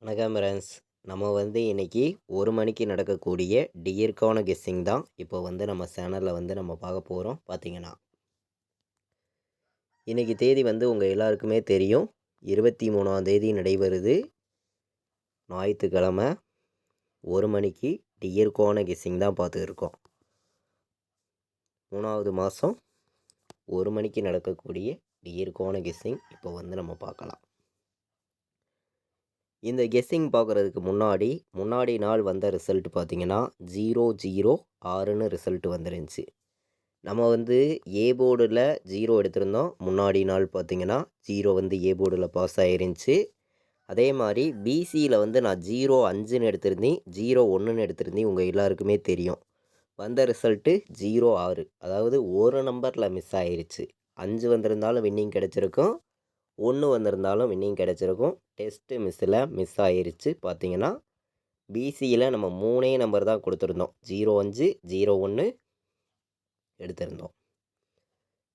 வணக்கம் ஃப்ரெண்ட்ஸ். நம்ம இன்னைக்கு 1 மணிக்கு நடக்கக்கூடிய டியர்க்கான கெஸ்ஸிங் தான் இப்போ நம்ம சேனலில் நம்ம பார்க்க போகிறோம். பார்த்தீங்கன்னா இன்றைக்கி தேதி உங்கள் எல்லாருக்குமே தெரியும். 23ஆம் தேதி நடைபெறுது. ஞாயிற்றுக்கிழமை 1 மணிக்கு டியர்க்கான கெஸ்ஸிங் தான் பார்த்துருக்கோம். 3வது மாதம் 1 மணிக்கு நடக்கக்கூடிய டியர்க்கான கெஸ்ஸிங் இப்போ நம்ம பார்க்கலாம். இந்த கெஸ்ஸிங் பார்க்குறதுக்கு முன்னாடி நாள் வந்த ரிசல்ட் பார்த்தீங்கன்னா 006ன்னு ரிசல்ட் வந்துருந்துச்சு. நம்ம ஏ போர்டில் 0 எடுத்திருந்தோம். முன்னாடி நாள் பார்த்தீங்கன்னா 0 ஏ போர்டில் பாஸ் ஆயிருந்துச்சு. அதே மாதிரி பிசியில் நான் 05ன்னு எடுத்திருந்தேன், 01ன்னு எடுத்திருந்தேன். உங்கள் எல்லாருக்குமே தெரியும். வந்த ரிசல்ட்டு 06, அதாவது ஒரு நம்பரில் மிஸ் ஆயிருச்சு. 5 வந்திருந்தாலும் வின்னிங் கிடச்சிருக்கும், 1 வந்திருந்தாலும் வின்னிங் கிடச்சிருக்கும். டெஸ்ட்டு மிஸ் ஆயிருச்சு. பார்த்தீங்கன்னா பிசியில் நம்ம 3 நம்பர் தான் கொடுத்துருந்தோம். 05, 01 எடுத்திருந்தோம்.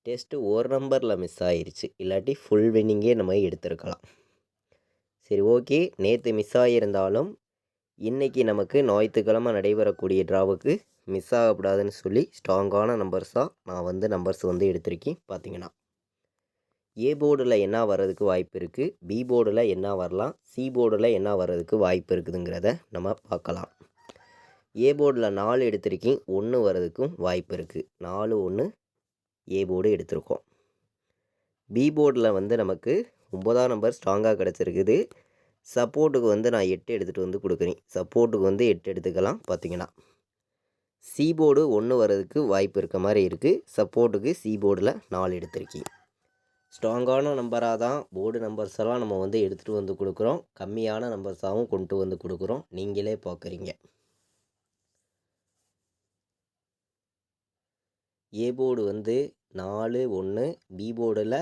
டெஸ்ட்டு ஒரு நம்பரில் மிஸ் ஆயிருச்சு. இல்லாட்டி ஃபுல் வின்னிங்கே நம்ம எடுத்திருக்கலாம். சரி, ஓகே. நேற்று மிஸ் ஆகியிருந்தாலும் இன்றைக்கி நமக்கு ஞாயிற்றுக்கிழமை நடைபெறக்கூடிய ட்ராவுக்கு மிஸ் ஆகக்கூடாதுன்னு சொல்லி ஸ்ட்ராங்கான நம்பர்ஸாக நான் நம்பர்ஸ் எடுத்திருக்கேன். பார்த்தீங்கன்னா ஏ போர்டில் என்ன வர்றதுக்கு வாய்ப்பு இருக்குது, பி போர்டில் என்ன வரலாம், சி போர்டில் என்ன வர்றதுக்கு வாய்ப்பு இருக்குதுங்கிறத நம்ம பார்க்கலாம். ஏ போர்டில் 4 எடுத்திருக்கேன், 1 வர்றதுக்கும் வாய்ப்பு இருக்குது. 4, 1 ஏ போர்டு எடுத்திருக்கோம். பி போர்டில் நமக்கு 9ஆம் நம்பர் ஸ்ட்ராங்காக கிடச்சிருக்குது. சப்போர்ட்டுக்கு நான் 8 எடுத்துகிட்டு கொடுக்குறேன். சப்போர்ட்டுக்கு 8 எடுத்துக்கலாம். பார்த்தீங்கன்னா சி போர்டு 1 வர்றதுக்கு வாய்ப்பு இருக்க மாதிரி இருக்குது. சப்போர்ட்டுக்கு சி போர்டில் 4 எடுத்திருக்கேன். ஸ்ட்ராங்கான நம்பராக தான் போர்டு நம்பர்ஸ் எல்லாம் நம்ம எடுத்துகிட்டு கொடுக்குறோம். கம்மியான நம்பர்ஸாகவும் கொண்டு கொடுக்குறோம். நீங்களே பார்க்குறீங்க. ஏ போர்டு 4, 1, பி போர்டில்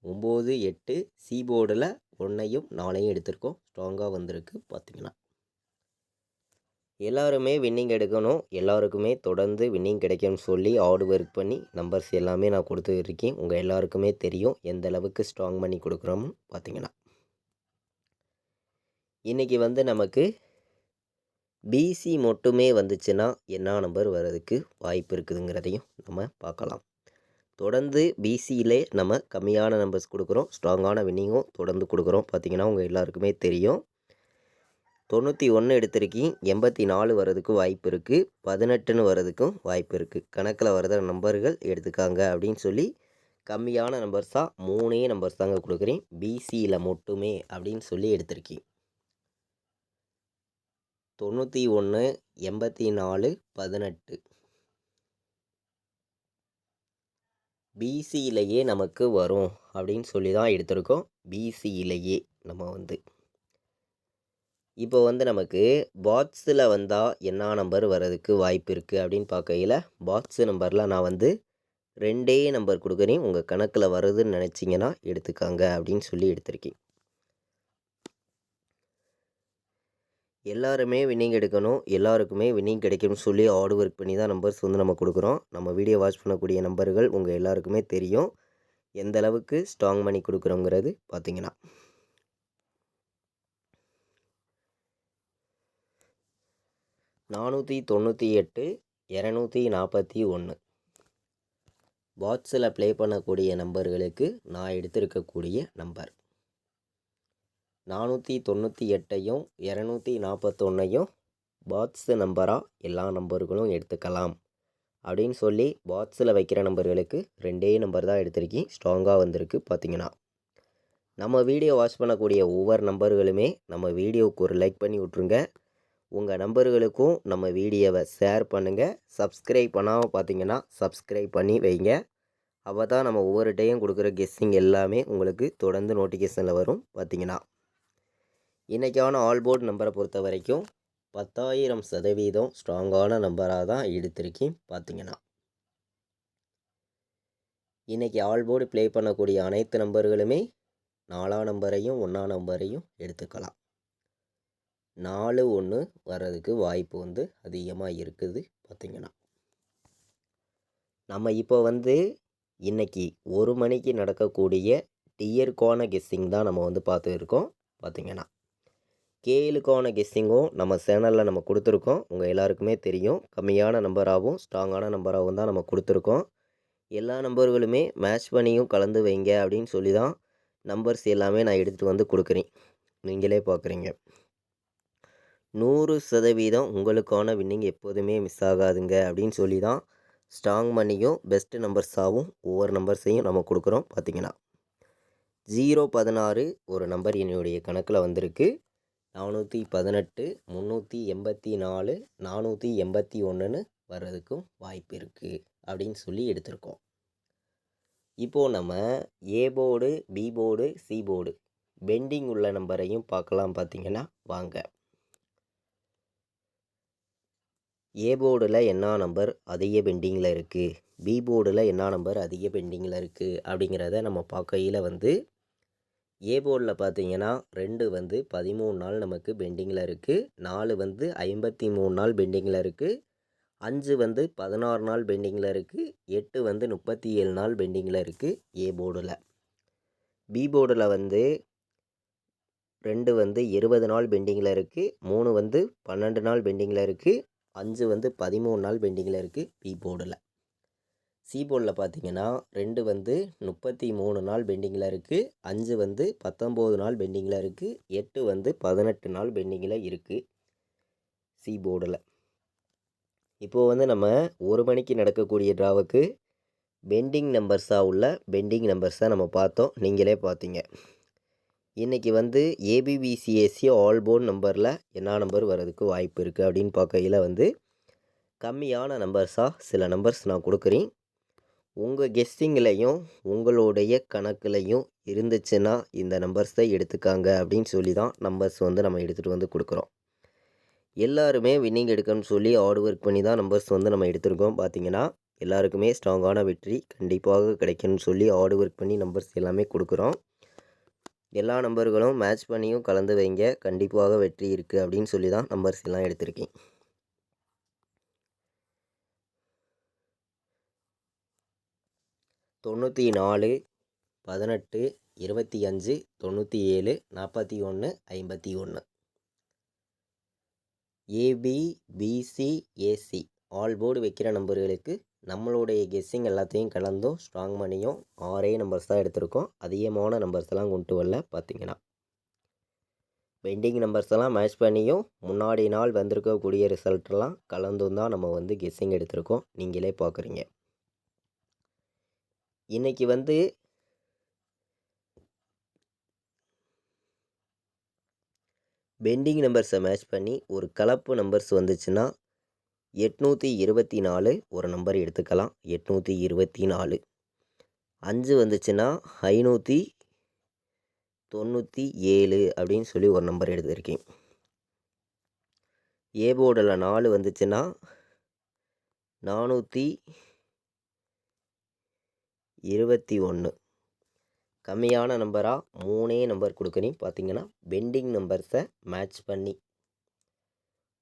9, 8, சி போர்டில் 1ஐயும் 4ஐயும் எடுத்திருக்கோம். ஸ்ட்ராங்காக வந்திருக்கு. பார்த்திங்கன்னா எல்லாருமே வின்னிங் எடுக்கணும், எல்லாருக்குமே தொடர்ந்து வின்னிங் கிடைக்கும்னு சொல்லி ஹார்ட் ஒர்க் பண்ணி நம்பர்ஸ் எல்லாமே நான் கொடுத்துருக்கேன். உங்கள் எல்லாருக்குமே தெரியும் எந்த அளவுக்கு ஸ்ட்ராங் பண்ணி கொடுக்குறோம்னு. பார்த்தீங்கன்னா இன்றைக்கி நமக்கு பிசி மட்டுமே வந்துச்சுன்னா என்ன நம்பர் வர்றதுக்கு வாய்ப்பு இருக்குதுங்கிறதையும் நம்ம பார்க்கலாம். தொடர்ந்து பிசியிலே நம்ம கம்மியான நம்பர்ஸ் கொடுக்குறோம், ஸ்ட்ராங்கான வின்னிங்கும் தொடர்ந்து கொடுக்குறோம். பார்த்திங்கன்னா உங்கள் எல்லாருக்குமே தெரியும். 91 எடுத்திருக்கேன், 84 வர்றதுக்கு வாய்ப்பு இருக்குது, 18ன்னு வர்றதுக்கும் வாய்ப்பு இருக்குது. கணக்கில் வர்ற நம்பர்கள் எடுத்துக்காங்க அப்படின்னு சொல்லி கம்மியான நம்பர்ஸாக 3 நம்பர்ஸ் தாங்க கொடுக்குறேன். பிசியில் மட்டுமே அப்படின்னு சொல்லி எடுத்திருக்கேன். 91, 84, 18 பிசியிலேயே நமக்கு வரும் அப்படின்னு சொல்லி தான் எடுத்திருக்கோம். பிசியிலேயே நம்ம இப்போ நமக்கு பாக்ஸில் வந்தால் என்ன நம்பர் வர்றதுக்கு வாய்ப்பு இருக்குது அப்படின்னு பார்க்கையில் பாக்ஸு நம்பரில் நான் 2 நம்பர் கொடுக்குறேன். உங்கள் கணக்கில் வருதுன்னு நினச்சிங்கன்னா எடுத்துக்காங்க அப்படின்னு சொல்லி எடுத்திருக்கேன். எல்லாருமே வின்னிங் எடுக்கணும், எல்லாருக்குமே வின்னிங் கிடைக்கும்னு சொல்லி ஹார்ட் ஒர்க் பண்ணி தான் நம்பர்ஸ் நம்ம கொடுக்குறோம். நம்ம வீடியோ வாட்ச் பண்ணக்கூடிய நம்பர்கள் உங்கள் எல்லாருக்குமே தெரியும் எந்த அளவுக்கு ஸ்ட்ராங் பண்ணி கொடுக்குறோங்கிறது. பார்த்தீங்கன்னா 498, 241 பாக்ஸில் ப்ளே பண்ணக்கூடிய நம்பர்களுக்கு நான் எடுத்திருக்கக்கூடிய நம்பர். 498ஐயும் 241ஐயும் பாக்ஸு நம்பராக எல்லா நம்பர்களும் எடுத்துக்கலாம் அப்படின்னு சொல்லி பாக்ஸில் வைக்கிற நம்பர்களுக்கு 2 நம்பர் தான் எடுத்திருக்கேன். ஸ்ட்ராங்காக வந்திருக்கு. பார்த்திங்கன்னா நம்ம வீடியோ வாட்ச் பண்ணக்கூடிய ஒவ்வொரு நம்பர்களுமே நம்ம வீடியோவுக்கு ஒரு லைக் பண்ணி விட்ருங்க. உங்கள் நம்பர்களுக்கும் நம்ம வீடியோவை ஷேர் பண்ணுங்கள். சப்ஸ்கிரைப் பண்ணாமல் பார்த்தீங்கன்னா சப்ஸ்கிரைப் பண்ணி வைங்க. அப்போ தான் நம்ம ஒவ்வொரு டைம் கொடுக்குற கெஸ்ஸிங் எல்லாமே உங்களுக்கு தொடர்ந்து நோட்டிஃபிகேஷனில் வரும். பார்த்திங்கன்னா இன்றைக்கான ஆல் போர்டு நம்பரை பொறுத்த வரைக்கும் 10,000% ஸ்ட்ராங்கான நம்பராக தான் எடுத்திருக்கேன். பார்த்திங்கன்னா இன்றைக்கி ஆல் போர்டு ப்ளே பண்ணக்கூடிய அனைத்து நம்பர்களுமே 4ஆம் நம்பரையும் 1ஆம் நம்பரையும் எடுத்துக்கலாம். 4, 1 வர்றதுக்கு வாய்ப்பு அதிகமாக இருக்குது. பார்த்திங்கன்னா நம்ம இப்போ இன்றைக்கி 1 மணிக்கு நடக்கக்கூடிய டியர்க்கான கெஸ்ஸிங் தான் நம்ம பார்த்துருக்கோம். பார்த்திங்கன்னா கேளுக்கான கெஸ்ஸிங்கும் நம்ம சேனலில் நம்ம கொடுத்துருக்கோம். உங்கள் எல்லாருக்குமே தெரியும். கம்மியான நம்பராகவும் ஸ்ட்ராங்கான நம்பராகவும் தான் நம்ம கொடுத்துருக்கோம். எல்லா நம்பர்களுமே மேட்ச் பண்ணியும் கலந்து வைங்க அப்படின்னு சொல்லி தான் நம்பர்ஸ் எல்லாமே நான் எடுத்துகிட்டு வந்து கொடுக்குறேன். நீங்களே பார்க்குறீங்க. 100% உங்களுக்கான வின்னிங் எப்போதுமே மிஸ் ஆகாதுங்க அப்படின்னு சொல்லி தான் ஸ்ட்ராங் மணியும் பெஸ்ட்டு நம்பர்ஸாகவும் ஒவ்வொரு நம்பர்ஸையும் நம்ம கொடுக்குறோம். பார்த்தீங்கன்னா 016 ஒரு நம்பர் என்னுடைய கணக்கில் வந்திருக்கு. 418, 384, 481ன்னு வர்றதுக்கும் வாய்ப்பு இருக்குது அப்படின்னு சொல்லி எடுத்திருக்கோம். இப்போது நம்ம A board, B board, C board pending உள்ள நம்பரையும் பார்க்கலாம். பார்த்தீங்கன்னா வாங்க. ஏ போர்டில் என்ன நம்பர் அதிக பெண்டிங்கில் இருக்குது, பி போர்டில் என்ன நம்பர் அதிக பெண்டிங்கில் இருக்குது அப்படிங்கிறத நம்ம பார்க்கையில் வந்து ஏ போர்டில் பார்த்தீங்கன்னா 2 வந்து 13 நாள் நமக்கு பெண்டிங்கில் இருக்குது, 4 வந்து 53 நாள் பெண்டிங்கில் இருக்குது, 5 வந்து 16 நாள் பெண்டிங்கில் இருக்குது, 8 வந்து 37 நாள் பெண்டிங்கில் இருக்குது ஏ போர்டில். பி போர்டில் வந்து 2 வந்து 20 நாள் பெண்டிங்கில் இருக்குது, 3 வந்து 12 நாள் பெண்டிங்கில் இருக்குது, 5 வந்து 13 நாள் பெண்டிங்கில் இருக்குது பி போர்டில். சி போர்டில் பார்த்தீங்கன்னா 2 வந்து 33 நாள் பெண்டிங்கில் இருக்குது, 5 வந்து 19 நாள் பெண்டிங்கில் இருக்குது, 8 வந்து 18 நாள் பெண்டிங்கில் இருக்குது சி போர்டில். இப்போது வந்து நம்ம 1 மணிக்கு நடக்கக்கூடிய ட்ராவுக்கு பெண்டிங் நம்பர்ஸாக உள்ள பெண்டிங் நம்பர்ஸை நம்ம பார்த்தோம். நீங்களே பார்த்தீங்க. இன்றைக்கி வந்து ஏபிபிசிஎஸ்சி ஆல் போர்டு நம்பரில் என்ன நம்பர் வர்றதுக்கு வாய்ப்பு இருக்குது அப்படின்னு பார்க்கையில் வந்து கம்மியான நம்பர்ஸாக சில நம்பர்ஸ் நான் கொடுக்குறேன். உங்கள் கெஸ்ஸிங்லேயும் உங்களுடைய கணக்குலையும் இருந்துச்சுன்னா இந்த நம்பர்ஸை எடுத்துக்காங்க அப்படின்னு சொல்லி தான் நம்பர்ஸ் வந்து நம்ம எடுத்துகிட்டு வந்து கொடுக்குறோம். எல்லாருமே வின்னிங் எடுக்கணும்னு சொல்லி ஹார்ட் ஒர்க் பண்ணி தான் நம்பர்ஸ் வந்து நம்ம எடுத்திருக்கோம். பார்த்தீங்கன்னா எல்லாருக்குமே ஸ்ட்ராங்கான வெற்றி கண்டிப்பாக கிடைக்கணும்னு சொல்லி ஹார்ட் ஒர்க் பண்ணி நம்பர்ஸ் எல்லாமே கொடுக்குறோம். எல்லா நம்பர்களும் மேட்ச் பண்ணியும் கலந்து வைங்க, கண்டிப்பாக வெற்றி இருக்குது அப்படின்னு சொல்லி தான் நம்பர்ஸ் எல்லாம் எடுத்திருக்கேன். தொண்ணூற்றி 4, 18, 25, 97, 41, 51. AB, BC, AC all board வைக்கிற நம்பர்களுக்கு நம்மளுடைய கெஸ்ஸிங் எல்லாத்தையும் கலந்தும் ஸ்ட்ராங் மணியும் 6 நம்பர்ஸ் தான் எடுத்திருக்கோம். அதிகமான நம்பர்ஸ் எல்லாம் கொண்டு வரல. பார்த்தீங்கன்னா பெண்டிங் நம்பர்ஸ் எல்லாம் மேட்ச் பண்ணியும் முன்னாடி நாள் வந்திருக்கக்கூடிய ரிசல்ட்லாம் கலந்தும் தான் நம்ம வந்து கெஸ்ஸிங் எடுத்திருக்கோம். நீங்களே பார்க்குறீங்க. இன்றைக்கி வந்து பெண்டிங் நம்பர்ஸை மேட்ச் பண்ணி ஒரு கலப்பு நம்பர்ஸ் வந்துச்சுன்னா 824 ஒரு நம்பர் எடுத்துக்கலாம். 824. 5 வந்துச்சுன்னா 597 அப்படின்னு சொல்லி ஒரு நம்பர் எடுத்திருக்கேன். ஏ போர்டில் 4 வந்துச்சுன்னா 421. கம்மியான நம்பராக 3 நம்பர் கொடுக்குறேன். பார்த்தீங்கன்னா பெண்டிங் நம்பர்ஸை மேட்ச் பண்ணி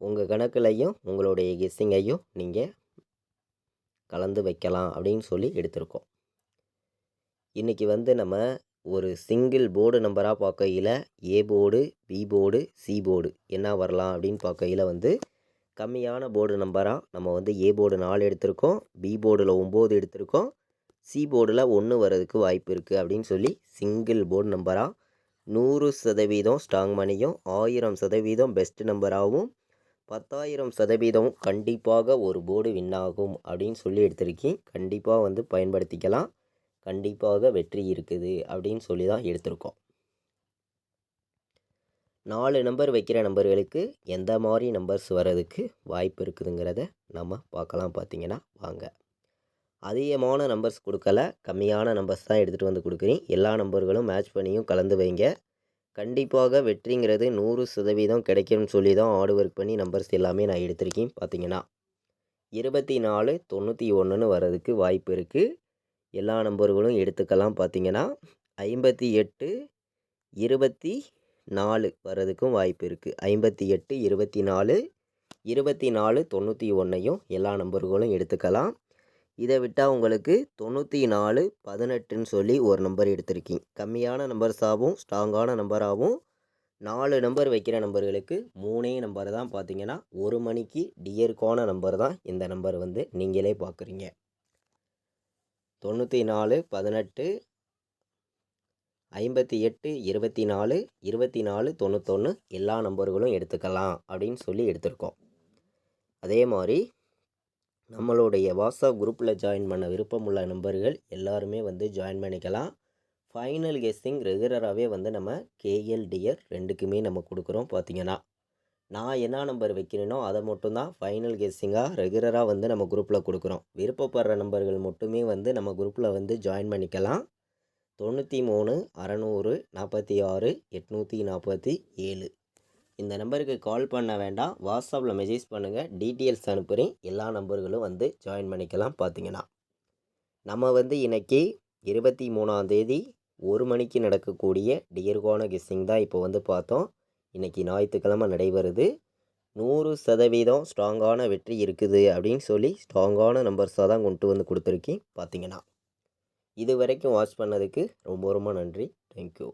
உங்கள் கணக்குலையும் உங்களுடைய கெஸ்ஸிங்கையும் நீங்கள் கலந்து வைக்கலாம் அப்படின்னு சொல்லி எடுத்திருக்கோம். இன்றைக்கி வந்து நம்ம ஒரு சிங்கிள் போர்டு நம்பராக பார்க்கையில் A board, B board, C board என்ன வரலாம் அப்படின்னு பார்க்கையில் வந்து கம்மியான போர்டு நம்பராக நம்ம வந்து ஏ போர்டு 4 எடுத்திருக்கோம், பி போர்டில் 9 எடுத்திருக்கோம், சி போர்டில் 1 வர்றதுக்கு வாய்ப்பு இருக்குது அப்படின்னு சொல்லி சிங்கிள் போர்டு நம்பராக 100% ஸ்ட்ராங் மணியும் 1000% பெஸ்ட் நம்பராகவும் 10,000% கண்டிப்பாக ஒரு போர்டு வின் ஆகும் அப்படின்னு சொல்லி எடுத்திருக்கேன். கண்டிப்பாக வந்து பயன்படுத்திக்கலாம், கண்டிப்பாக வெற்றி இருக்குது அப்படின்னு சொல்லி தான் எடுத்திருக்கோம். 4 நம்பர் வைக்கிற நம்பர்களுக்கு எந்த மாதிரி நம்பர்ஸ் வர்றதுக்கு வாய்ப்பு இருக்குதுங்கிறத நம்ம பார்க்கலாம். பார்த்தீங்கன்னா வாங்க. அதிகமான நம்பர்ஸ் கொடுக்கல, கம்மியான நம்பர்ஸ் தான் எடுத்துகிட்டு வந்து கொடுக்குறேன். எல்லா நம்பர்களும் மேட்ச் பண்ணியும் கலந்து வைங்க, கண்டிப்பாக வெற்றிங்கிறது 100% கிடைக்கும்னு சொல்லி தான் ஹார்ட் ஒர்க் பண்ணி நம்பர்ஸ் எல்லாமே நான் எடுத்திருக்கேன். பார்த்தீங்கன்னா 24, 91ன்னு வர்றதுக்கு வாய்ப்பு இருக்குது. எல்லா நம்பர்களும் எடுத்துக்கலாம். பார்த்தீங்கன்னா 58, 24 வர்றதுக்கும் வாய்ப்பு இருக்குது. 58, 24, 24, 91ஐயும் எல்லா நம்பர்களும் எடுத்துக்கலாம். இதை விட்டால் உங்களுக்கு 94, 18ன்னு சொல்லி ஒரு நம்பர் எடுத்திருக்கீங்க. கம்மியான நம்பர்ஸாகவும் ஸ்ட்ராங்கான நம்பராகவும் 4 நம்பர் வைக்கிற நம்பர்களுக்கு 3 நம்பர் தான் பார்த்தீங்கன்னா 1 மணிக்கு டியருக்கான நம்பர் தான் இந்த நம்பர் வந்து நீங்களே பார்க்குறீங்க. 94 18 58 24 24 91 எல்லா நம்பர்களும் எடுத்துக்கலாம் அப்படின்னு சொல்லி எடுத்திருக்கோம். அதே மாதிரி நம்மளுடைய வாட்ஸ்அப் குரூப்பில் ஜாயின் பண்ண விருப்பமுள்ள நம்பர்கள் எல்லாருமே வந்து ஜாயின் பண்ணிக்கலாம். ஃபைனல் கெஸ்ஸிங் ரெகுலராகவே வந்து நம்ம கேஎல் டியர் ரெண்டுக்குமே நம்ம கொடுக்குறோம். பார்த்தீங்கன்னா நான் என்ன நம்பர் வைக்கிறேனோ அதை மட்டும்தான் ஃபைனல் கெஸ்ஸிங்காக ரெகுலராக வந்து நம்ம குரூப்பில் கொடுக்குறோம். விருப்பப்படுற நம்பர்கள் மட்டுமே வந்து நம்ம குரூப்பில் வந்து ஜாயின் பண்ணிக்கலாம். 93 600 46 847 இந்த நம்பருக்கு கால் பண்ண வேண்டாம், வாட்ஸ்அப்பில் மெசேஜ் பண்ணுங்கள், டீட்டெயில்ஸ் அனுப்புகிறேன். எல்லா நம்பர்களும் வந்து ஜாயின் பண்ணிக்கலாம். பார்த்தீங்கன்னா நம்ம வந்து இன்றைக்கி 23ஆம் தேதி 1 மணிக்கு நடக்கக்கூடிய டியர்கான கெஸ்ஸிங் தான் இப்போ வந்து பார்த்தோம். இன்றைக்கி ஞாயிற்றுக்கிழமை நடைபெறுது. 100% ஸ்ட்ராங்கான வெற்றி இருக்குது அப்படின்னு சொல்லி ஸ்ட்ராங்கான நம்பர்ஸாக தான் கொண்டு வந்து கொடுத்துருக்கேன். பார்த்தீங்கன்னா இது வரைக்கும் வாட்ச் பண்ணதுக்கு ரொம்ப ரொம்ப நன்றி. தேங்க்யூ.